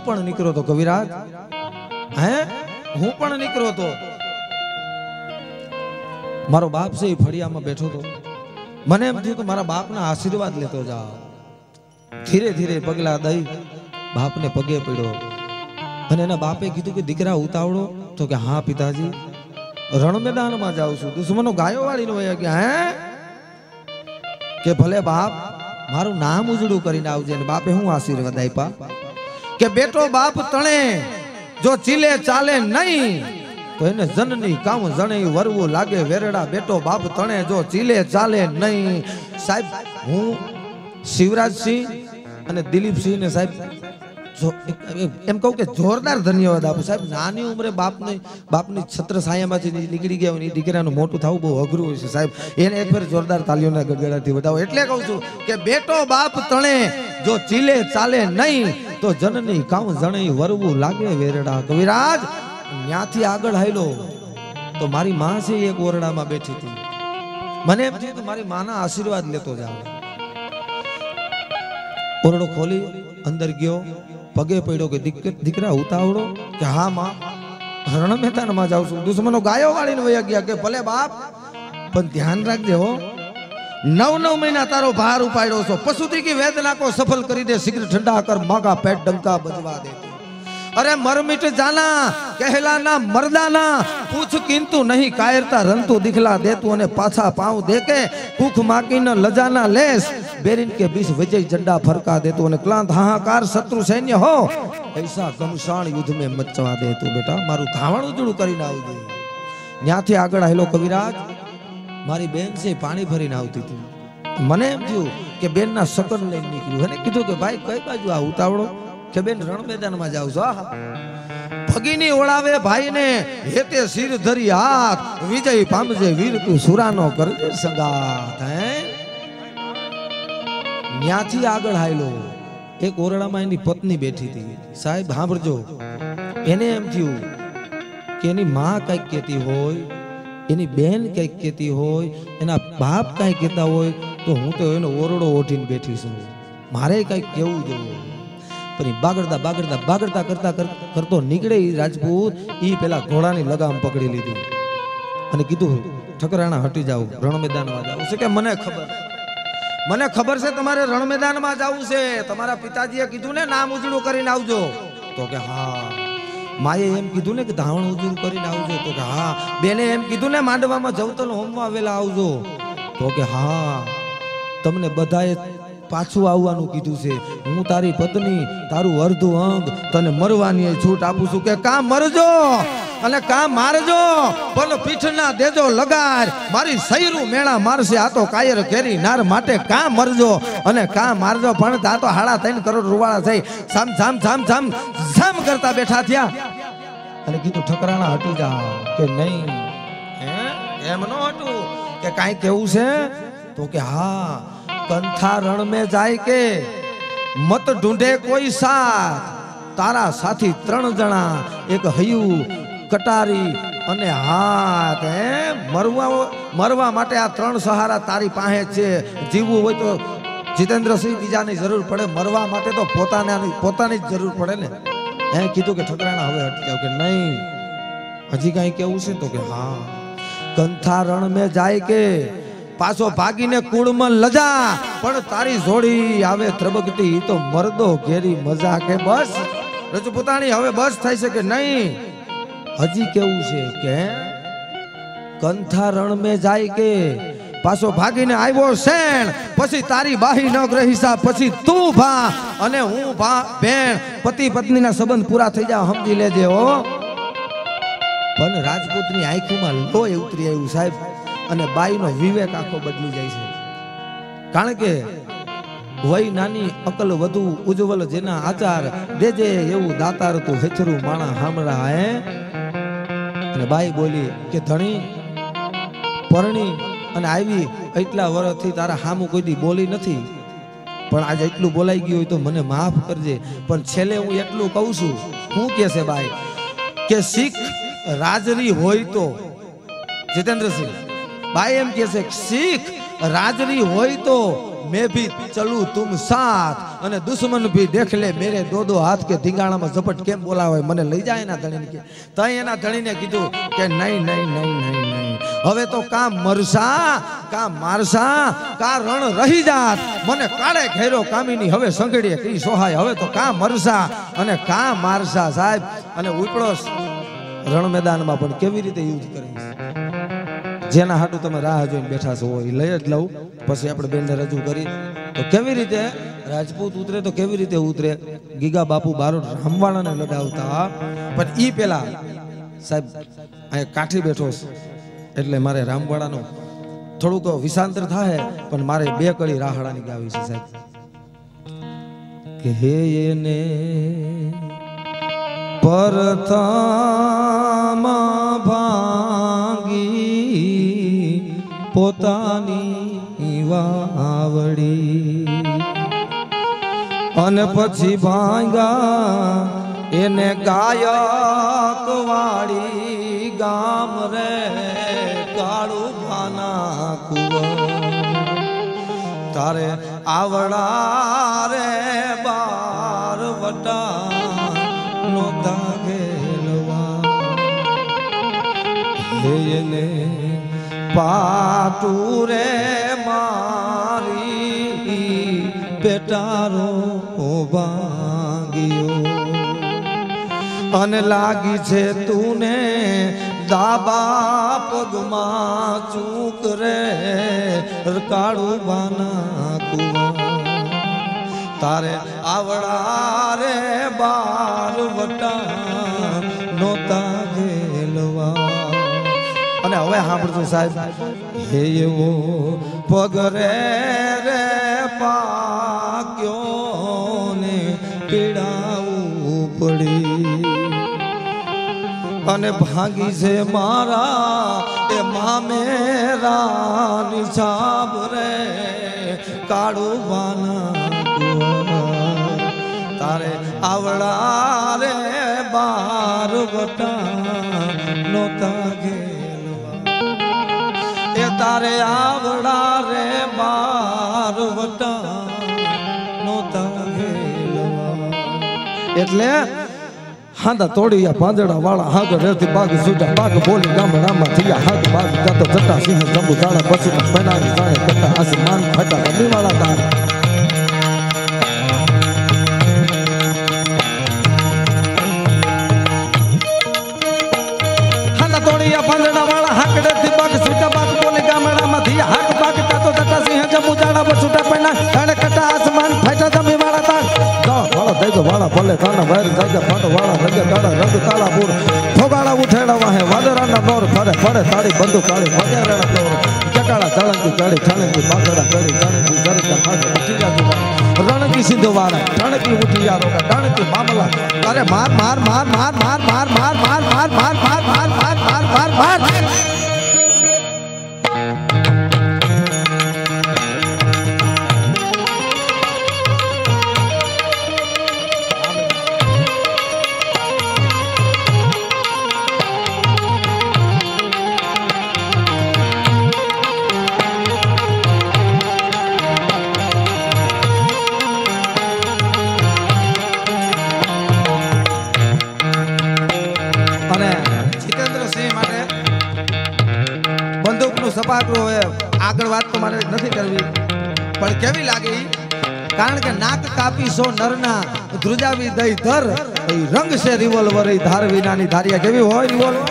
પણ નીકળ્યો તો કવિરાજ, હે હું પણ નીકળ્યો તો. મારો બાપ છે એ ફળિયામાં બેઠો તો. મને એમ થયું કે મારા બાપના આશીર્વાદ લેતો જાવ. ધીરે ધીરે પગલા દઈ બાપને પગે પડ્યો અને એના બાપે કીધું કે દીકરા ઉતાવળો? તો કે હા પિતાજી, રણ મેદાનમાં જાઉં છું. દુશ્મનો ગાયો વાળીને વયા ગયા. હે કે ભલે બાપ, મારું નામ ઉજળું કરીને આવજે. ને બાપે હું આશીર્વાદ આપ્યા કે બેટો બાપ તણે જો ચીલે ચાલે નહીં તો એને જનની કામ જણે વરવું લાગે વેરડા. બેટો બાપ તણે જો ચીલે ચાલે નહીં. સાહેબ હું શિવરાજસિંહ અને દિલીપસિંહ ને સાહેબ એમ કહું કે જોરદાર ધન્યવાદ આપું સાહેબ. નાની ઉંમરે બાપની છત્ર છાયામાંથી નીકળી ગયા હોય, દીકરાનું મોટું થવું બહુ અઘરું હોય છે સાહેબ. એને એક ફેર જોરદાર તાલીઓના ગડગડાથી બતાવો. એટલે કહું છું કે બેટો બાપ તણે જો ચીલે ચાલે નહીં તો જનની કામ જણે વરવું લાગે વેરડા. કવિરાજ ત્યાંથી આગળ હાલ્યો તો મારી માં છે એક ઓરડામાં બેઠી હતી. મને એમ થયું કે મારી માના આશીર્વાદ લેતો જાવ. ઓરડો ખોલી અંદર ગયો, પગે પડ્યો કે દીકરા ઉતાવળો? કે હા માં, રણ મેદાનમાં જાઉં છું. દુશ્મનો ગાયો વાળીને વયા ગયા. કે ભલે બાપ, પણ ધ્યાન રાખજે હો. 9 મહિના તારો ભાર ઉપાડ્યો છો. પશુથી કી વેદના કો સફल કરી દે, शीघ्र ठंडा कर मांगा पेट डंका बजवा दे. अरे मर मिट जाना कहलाना मर्दाना, पूछ किंतु नहीं कायरता रंतु दिखला दे तू. અને પાછા પાઉં દે કે કુખ માકી ન લજાના લેસ, બેરીન के बीच विजय झंडा फरका दे तू. અને ક્લાંત હાહાકાર શત્રુ સૈન્ય હો ऐसा घमसाण युद्ध में मचवा दे तू. બેટા મારું ધાવણ ઉજળું કરીને આવજે. ત્યાંથી આગળ આવેલો કવિરાજ મારી બેન છે પાણી ભરીને આવતી હતી. મને એમ થયું કે બેન ના સકન લઈને નીકળ્યું. એને કીધું કે ભાઈ કઈ બાજુ આ ઉતાવળો? કે બેન રણ મેદાનમાં જાઉં છું. ભગીની ઓળાવે ભાઈને હેતે શિર ધરી હાથ, વિજય પામજે વીર તું સુરાનો કરજે સંગાત. હે ન્યાથી આગળ હાયલો એક ઓરડામાં એની પત્ની બેઠી હતી. સાહેબ સાંભળજો, એને એમ થયું કે એની માં કઈક કહેતી હોય, એની બેન કઈક કહેતી હોય, એના બાપ કઈક કહેતા હોય તો હું તો એનો ઓરડો ઓઢીને બેઠી છું, મારે કઈક કેવું જોઈએ. પણ બાગડતા બાગડતા બાગડતા કરતા કરતો નીકળે રાજપૂત. ઈ પેલા ઘોડાની લગામ પકડી લીધી અને કીધું ઠકરાણા હટી જાવ, રણ મેદાનમાં જાવ છે. કે મને ખબર છે તમારે રણ મેદાનમાં જવું છે. તમારા પિતાજીએ કીધું ને નામ ઉજળું કરીને આવજો. તો કે હા. માએ એમ કીધું ને કે ધાવણ ઉજળું કરીને આવજો. તો કે હા. બેને એમ કીધું ને માંડવામાં જવતલ હોમમાં વેલા આવજો. તો કે હા. તમને બધાએ પાછું આવવાનું કીધું છે. હું તારી પત્ની, તારું અર્ધું અંગ, તને મરવાની છૂટ આપું છું. કે કા મરજો અને કા મારજો, પણ પીઠના દેજો લગાર. મારી સૈરું મેળા મારશે આ તો કાયર કેરી નાર. માટે કા મરજો અને કા મારજો, પણ આ તો 3.5 કરોડ રૂવાળા થઈ સામ સામ સામ સામ સામ કરતા બેઠા થયા. અને કીધું ઠકરાણા હટી જા. કે નહીં એમ નો હટું. કે કાંઈ કેવું છે? તો કે હા. કંથા રણ में જાય કે મત ઢૂંઢે કોઈ સાથ, તારા સાથી 3 જણા, એક હૈયું, કટારી અને હાથ. મરવા માટે આ 3 સહારા તારી પાસે છે. જીવવું હોય તો જીતેન્દ્રસિંહ બીજાની જરૂર પડે, મરવા માટે તો પોતાની જ જરૂર પડે ને. કીધું કે ઠકરાણા હવે હટી જાવ. કે નહીં હજી કઈ કેવું છે? તો કે હા. કંથા રણ में જાય કે પાછો ભાગીને કુળમાં લજા, પણ તારી જોડી આવે ત્રબકતી તો મરદો ઘેરી મજા. કે બસ રજપૂતાણી હવે બસ થાય છે? કે નહીં હજી કેવું છે? કે કંથા રણ में જાય કે પાછો ભાગીને આવ્યો શેણ, પછી તારી બાહી ન ગ્રહીસા, પછી તું ભા અને હું ભા બેન. પતિ પત્નીના સંબંધ પૂરા થઈ જાય સમજી લેજે હો. પણ રાજપૂતની આંખોમાં લોહી ઉતરી આવ્યું સાહેબ. અને બાઈનો વિવેક આખો બદલી જાય છે. કારણ કે વય નાની અકલ વધુ ઉજ્જવલ જેના આચાર, દેજે એવું દાતાર તું હેચરું માણા હામરા. હે અને બાઈ બોલી કે ધણી પરણી અને આવી એટલા વર્ષથી તારા હામું કોઈ દી બોલી નથી, પણ આજે એટલું બોલાઈ ગયું હોય તો મને માફ કરજે. પણ છેલ્લે હું એટલું કહું છું. શું કે છે બાઈ? કે શીખ રાજરી હોય તો, જીતેન્દ્રસિંહ બાઈ એમ કે છે શીખ રાજરી હોય તો मैं भी चलूं तुम साथ અને દુશ્મન भी देख ले मेरे दो दो हाथ के ધીંગાણામાં ઝપટ કેમ બોલાવે મને લઈ જાય એના ધણીને કે તઈ એના ધણીને કીધું કે નહીં નહીં નહીં નહીં નહીં હવે તો કા મરસા કા મારસા કા રણ રહી જાત મને કાળે ઘેરો કામીની હવે સંગડીએ કી સોહાય હવે તો કા મરસા અને કા મારસા સાહેબ અને ઉપડો રણ મેદાનમાં પણ કેવી રીતે યુદ્ધ કરે જેના હાટુ તમે રાહ જોઈને બેઠા છો એ લઈ જ લઉં પછી આપણે બેનને રજૂ કરી તો કેવી રીતે રાજપૂત ઉતરે તો કેવી રીતે ઉતરે ગીગા બાપુ બારોટ રામવાણાને લડાવતા પણ ઈ પેલા સાહેબ આ કાઠી બેઠો એટલે મારે રામવાણાનો થોડુંક વિષાંતર થાય પણ મારે બે કડી રાહડાની ગાવી છે સાહેબ કે હે એને પરથમ ભાંગી પોતાની વાવડી અને પછી ભાંગા એને ગાયક વાળી ગામ રે કાળું ભાના કુંવર તારે આવડા રે બાર વટા નોતા ગેલવા એને પાટુ રે મારી પેટારો ભાંગ્યો અને લાગી છે તુને દાબા પગમાં ચૂક રે કાળું બાના કુંવર તારે આવડા રે બાર વટા નોતા ગેલવા અને હવે સાંભળજો સાહેબ હે એવો પગરે રે પાક્યો ને પીડાવું પડી અને ભાગી છે મારા એ મામેરા નિછાબ રે કાળું બાના તારે આવડા રે બાર વટા નોતા ગેલવા એ તારે આવડા રે બાર વટા નોતા ગેલવા એટલે હાંદા તોડિયા પાંદડા વાળા હાગ રેતી બાગ સુજા બાગ બોલી ગામડામાં થયા હાગ બાગ જાતો જટા સિંહ જંબુ જાડા પછી બનાવી જાણે કટા આસમાન ફટા ગમી વાળા તાર હાંદા તોડિયા પાંદડા વાળા હાગ રેતી બાગ સુજા બાગ બોલી ગામડામાં થયા હાગ બાગ જાતો જટા સિંહ જંબુ જાડા પછી સુટા પૈના જાણે કટા આસમાન ફટા ગમી વાળા તાર વાળા દેજો વાળા ભલે કાના વાયર જાગે ફાટો વાળા રંગે કાળા રંગ કાળા પૂર ફોગાળા ઉઠેડા વાહે વાદરાના નોર ફરે ફરે તાળી બંદુ કાળી વગેરેના નોર ચકાળા તળંગી કાળી ઠાણકી બાગડા કાળી ઠાણકી ગરકા ફાટો ઉઠી જાતું રણકી સિંધુ વાળા ઠાણકી ઉઠી યારો ઠાણકી મામલા અરે માર માર માર માર માર માર માર માર માર માર માર માર માર માર માર માર આગળ વાત તો મારે નથી કરવી પણ કેવી લાગી કારણ કે નાક કાપી સો નરના ધ્રુજાવી દઈ ધર રંગ છે રિવોલ્વર ધાર વિનાની ધારિયા કેવી હોય રિવોલ્વર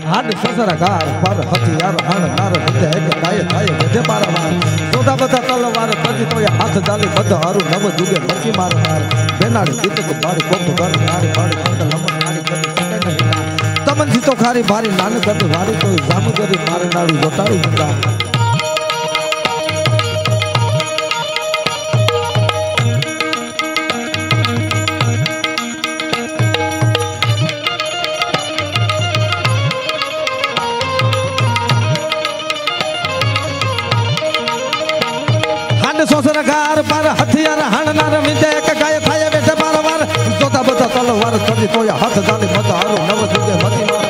હાડ સસરાકાર પર હથિયાર હણ નાર બધે એક કાય કાય બધે પારવાર સોદા બધા તલવાર પછી તો હાથ ચાલી બધો હારું નવ જુગે પછી માર માર બેનાડી ગીત બાડી કોપ કર નાડી બાડી કંદ લમન નાડી કદ સકે નહીં તમન થી તો ખારી ભારી નાન કદ વારી કોઈ જામગરી મારે નાડું જોટાડી દીધા સોસરગાર પર હથિયાર હણનાર વિજય એક ગાય થાય બેઠે બારવાર જોતા બધા તલવાર કરી તોય હાથ જાલી મત હારું નવ જુગે મતી માર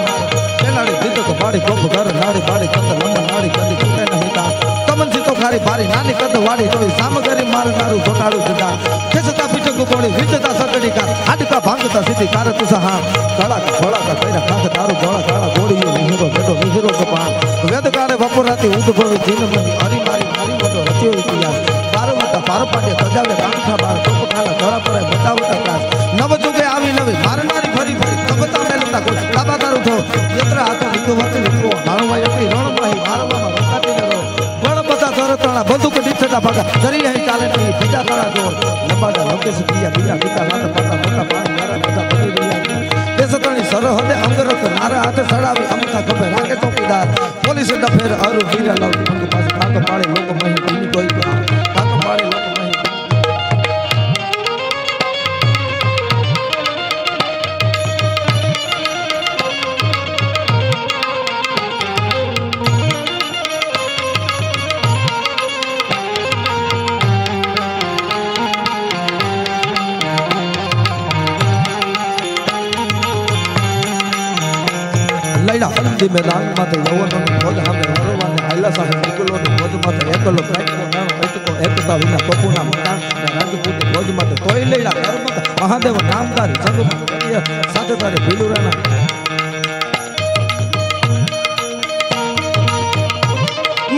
પેલાડી દીધો તો બાડી કોપ ઘર નાડી બાડી કંદ લંબ નાડી કંદી ચૂકે નહીં તા તમન થી તો કાળી ભારી નાની કદ વાળી તોય સામગરી મારનારું ઘોટાળું જતા ખેસતા પીઠક કોણી વિચતા સકડી કા હાડકા ભાંગતા સીધી કાર તુસા હા કાળા ઘોળા કઈરા ખાખ તારું ગોળા કાળા ગોળીઓ મિહિરો બેટો મિહિરો કપાણ વેદ કાળે વપરાતી ઉદ્ભવી જીન હરી મારી મારી મોટો રચ્યો ઇતિહાસ પારવતા પારપાટે સજાવે કાંઠા બાર ટોપ કાળા ધરા પર બતાવતા કાસ નવ જુગે આવી નવી મારનારી ફરી ફરી કબતા મેલતા કોઈ કાબા તારું થો યત્ર હાથો લીધો વતી લીધો હાણવાય હતી રણમાહી મારવામાં રકાતી નરો ગણ બધા તરતણા બંદૂક ડીઠડા ભાગા જરી અહીં ચાલે નહીં બીજા તાળા જોર લંબાડા લોકેશ પ્રિયા બીજા ગીતા વાતા પાતા મોટા પાણી મારા બધા બની રહ્યા દેશતણી સરહદે અંગરત નારા હાથે સડાવી અમથા ખભે રાખે ચોકીદાર પોલીસ ડફેર અરુ બીરા લાવ અંગ પાસે કાકો પાડે લોકો મહી કોઈની કોઈ કાકો પાડે લોકો મહી લઈડા હલ્દી મેદાન માથે યવનનો ભોજ સામે હરવાને આયલા સામે નિકલોનો ભોજ માથે એકલો ત્રાઈકો નાનો હૈતકો એકતા વિના કપૂના મકાન અને રાજપૂત ભોજ માથે તોય લઈડા ધર્મત મહાદેવ નામદારી જગમાં સાથે તારે ભીલુરાના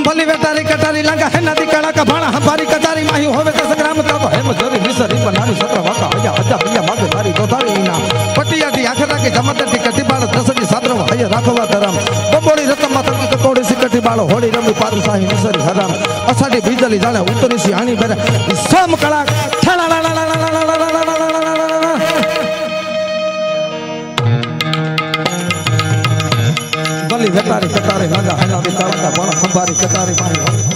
ભલી વેટારી કટારી લાગા હે નદી કળા કા ભાણા હંભારી કટારી માહી હોવે તો સંગ્રામ તાતો હેમ જરી વિસરી બનારી સત્ર વાકા આજા આજા પિયા માગે તારી દોતારી ઇના પટિયાથી આખરા કે જમતટી કટી બાળ દસડી સાદ્રવ હય રાખવા ધરમ બબોડી રતમાં તકી કકોડી સિકટી બાળ હોડી રમી પારુ સાહી નિસરી હરામ અસાડી બીજલી જાણે ઉતરી સી આણી બેરે સમ કળા ભલી વેટારી કટારી લાગા હે નદી કળા કા ભાણા હંભારી કટારી માહી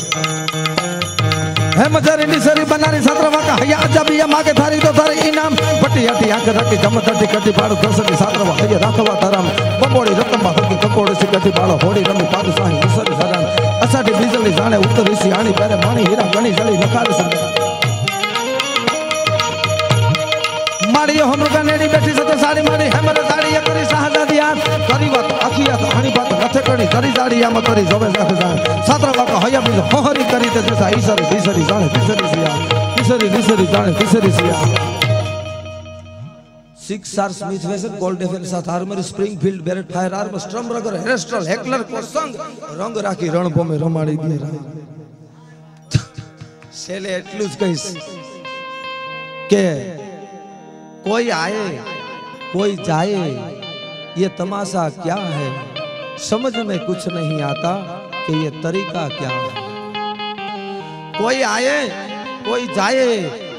હેમ જરી નિસરી બનારી સત્ર વાકા હય આજા પિયા માગે તારી દોતારી ઇનામ પટિયાથી આખરા કે જમતટી કટી બાળ દસડી સાદ્રવ હય રાખવા ધરમ બબોડી રતમાં તકી કકોડી સિકટી બાળ હોડી રમી પારુ સાહી નિસરી હરામ અસાડી બીજલી જાણે ઉતરી સી આણી બેરે માણી હીરા ગણી જળી નખારી સર માડીઓ હમરુગા નેડી બેઠી સતો સાડી માડી હેમર સાડી કરી શાહજાદી આન કરી વાત આખિયા તો હણી વાત નથે કરી કરી સાડી આમ કરી જોવે સાથે જાણ સાત્ર વાકો હયા બીજો હોહરી કરી તે જસા ઈસરી ઈસરી જાણે ઈસરી સિયા ઈસરી ઈસરી જાણે ઈસરી સિયા 6 સ્ટાર સ્મિથ વેસન ગોલ્ડ ડિફેન્સ સાથ આર્મરી સ્પ્રિંગફીલ્ડ બેરેટ ફાયર આર્મર સ્ટ્રમ રગર હેરસ્ટ્રલ હેકલર કોસંગ રંગ રાખી રણભૂમે રમાડી દે છેલે એટલું જ કહીશ કે कोई आए कोई जाए ये तमाशा क्या है समझ में कुछ नहीं आता कि ये तरीका क्या है कोई आए कोई जाए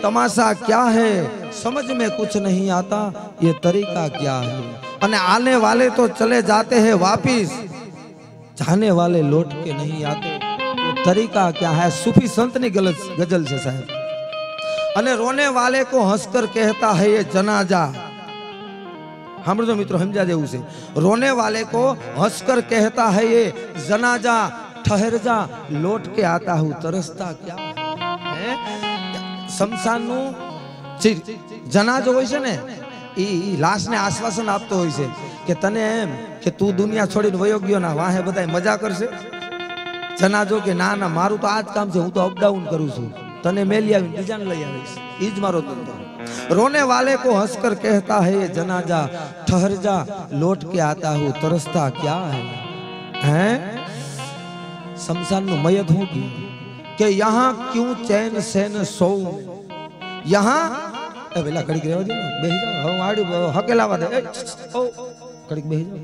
तमाशा क्या है समझ में कुछ नहीं आता ये तरीका क्या है અને आने वाले तो चले जाते हैं वापिस जाने वाले लौट के नहीं आते ये तरीका क्या है सूफी संत ने गजल से साहब अने रोने वाले को हंसकर कहता है ये जनाजा हमरो मित्रों समझा जेवू से रोने वाले को हंसकर कहता है ये जनाजा ठहर जा लौट के आता हूँ तरसता क्या है शमशान नु जनाजो होय छे ने ई लाश ने आश्वासन आपतो होय छे के तने एम के तू दुनिया छोड़ीने वयो गयो ना वाहे बधाय मजा करशे जनाजो के ना ना मारू तो आज काम छे हूँ तो अपडाउन करूं छूं तने मेली आवी बीजान लई आवीश ईज मारो धंधो रोने वाले को हंसकर कहता है ये जनाजा ठहर जा लौट के आता हूँ तरसता क्या है हैं शमशान नु मयत होगी कि यहाँ क्यों चैन से न सोऊं यहाँ ए बेला कड़ीक रेवा दे बेही जा हम आड़ी हकेलावा दे ओ कड़ीक बेही जा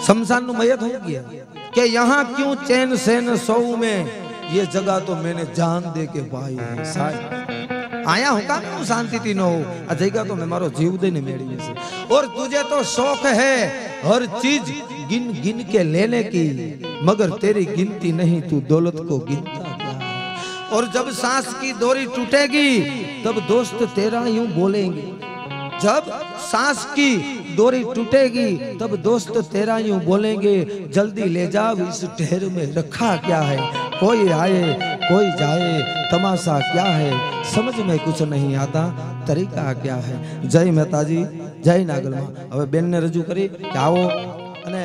शमशान नु मयत हो गया कि यहाँ क्यों चैन से न सोऊं में ये जगह तो मैंने जान दे के पाई है साहब आया हूं का शांति थी न हो आ जगह तो मैं मारो जीव दे ने मेरी से और तुझे तो शौक है हर चीज गिन गिन के लेने की मगर तेरी गिनती नहीं तू दौलत को गिनता क्या है और जब सांस की डोरी टूटेगी तब दोस्त तेरा यूं बोलेंगे जब सांस की डोरी टूटेगी तब दोस्त तेरा यूं बोलेंगे जल्दी ले जाओ इस ढेर में रखा क्या है कोई आए कोई जाए तमाशा क्या है समझ में कुछ नहीं आता तरीका क्या है जय मेहताजी जय नागलमा હવે બેન ને રજૂ કરી કે આવો અને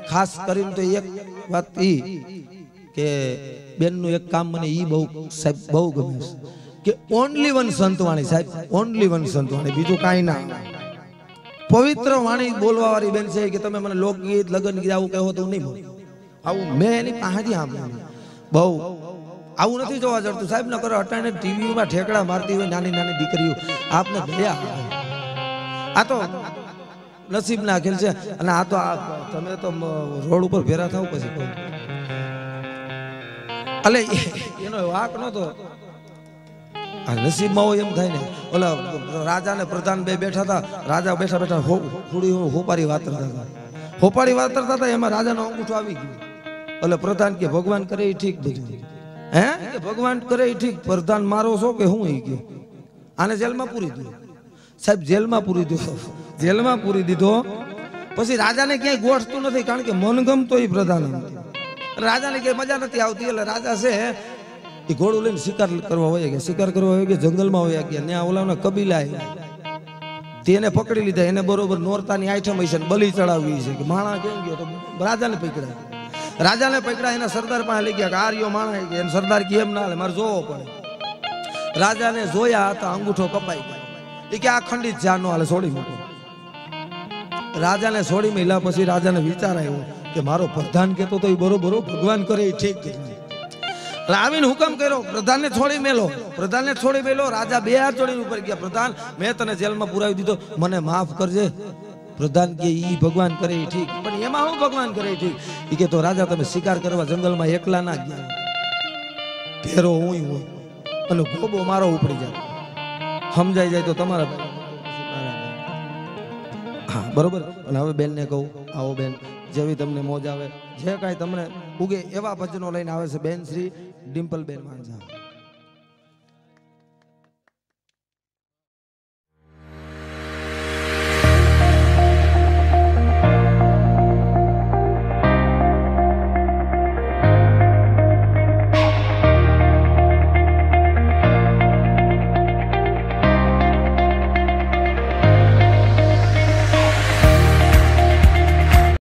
ખાસ કરીને તો એક વાત ઈ કે બેનનું એક કામ મને ઈ બહુ સાહેબ બહુ ગમે છે કે ઓનલી વન સંતવાણી સાહેબ, ઓનલી વન સંતવાણી, બીજું કાંઈ ના. પવિત્ર વાણી બોલવા વાળી બેન છે કે તમે મને લોકગીત લગ્ન ગીત આવું કહો તો નહીં બોલું. આવું મેં એની પાસેથી સાંભળ્યું. બહુ આવું નથી જોવા જડતું સાહેબ. ન કરો અટાણે ટીવીમાં ઠેકડા મારતી હોય નાની નાની દીકરીઓ, આપને દયા. આ તો નસીબ ના ખેલ છે. અને આ તો તમે તો રોડ ઉપર ભેરા થાવ પછી અલે એનો વાક નતો. આ નસીબમાં હોય એમ થાય ને. ઓલા રાજા ને પ્રધાન બે બેઠા હતા. રાજા બેઠા બેઠા હોપારી વાતરતા હતા. હોપારી વાતરતા હતા એમાં રાજાનો અંગૂઠો આવી ગયો. એટલે પ્રધાન કે ભગવાન કરે એ ઠીક બધું. હે કે ભગવાન કરે એ ઠીક, પ્રધાન મારો છો કે હું? એ ગયો આને જેલમાં પૂરી દીધો સાહેબ, જેલમાં પૂરી દીધો, જેલમાં પૂરી દીધો. પછી રાજાને ક્યાંય ગોઠતું નથી, કારણ કે મનગમતો એ પ્રધાન. રાજાને ક્યાંય મજા નથી આવતી. એટલે રાજા છે એ ઘોડું લઈને શિકાર કરવા હોય ગયા. શિકાર કરવા હોય ગયા, જંગલમાં હોય ગયા. ત્યાં ઓલાના કબીલા તેને પકડી લીધા. એને બરોબર નોરતાની આઈટમ હશે ને બલી ચડાવવી છે કે માણા કેમ ગયો તો રાજાને પકડ્યા. રાજાને પકડ્યા, એના સરદાર પાસે લઈ ગયા કે આર્યો માણા કે. એને સરદાર કે એમ ના હાલે, મારે જોવો પડે. રાજાને જોયા તો અંગૂઠો કપાઈ ગયો. એ કે આ ખંડિત જા નો હાલે, છોડી મૂકો. રાજાને છોડી મેલ્યા. પછી રાજાને વિચાર આવ્યો કે મારો પ્રધાન કહેતો તો એ બરોબર, ભગવાન કરે એ ઠીક. આવીને હુકમ કર્યો, પ્રધાનને છોડી મેલો. પ્રધાનને છોડી મેલો. રાજા બે હાથ જોડીને ઉપર ગયા. પ્રધાન, મેં તને જેલમાં પુરાવી દીધો, મને માફ કરજે. પ્રધાન કે ઈ ભગવાન કરે એ ઠીક, પણ એમાં હું ભગવાન કરે એ ઠીક? એ કે તો રાજા તમે શિકાર કરવા જંગલમાં એકલા ના ગયા, ભેરો હું હોય અને ગોબો મારો ઉપડી જાય, સમજાઈ જાય તો તમારા. હા બરોબર. અને હવે બેનને કહું, આવો બેન, જેવી તમને મોજ આવે, જે કાંઈ તમને ઉગે એવા ભજનો લઈને આવે છે બેન શ્રી ડિમ્પલ બેન માંઝા.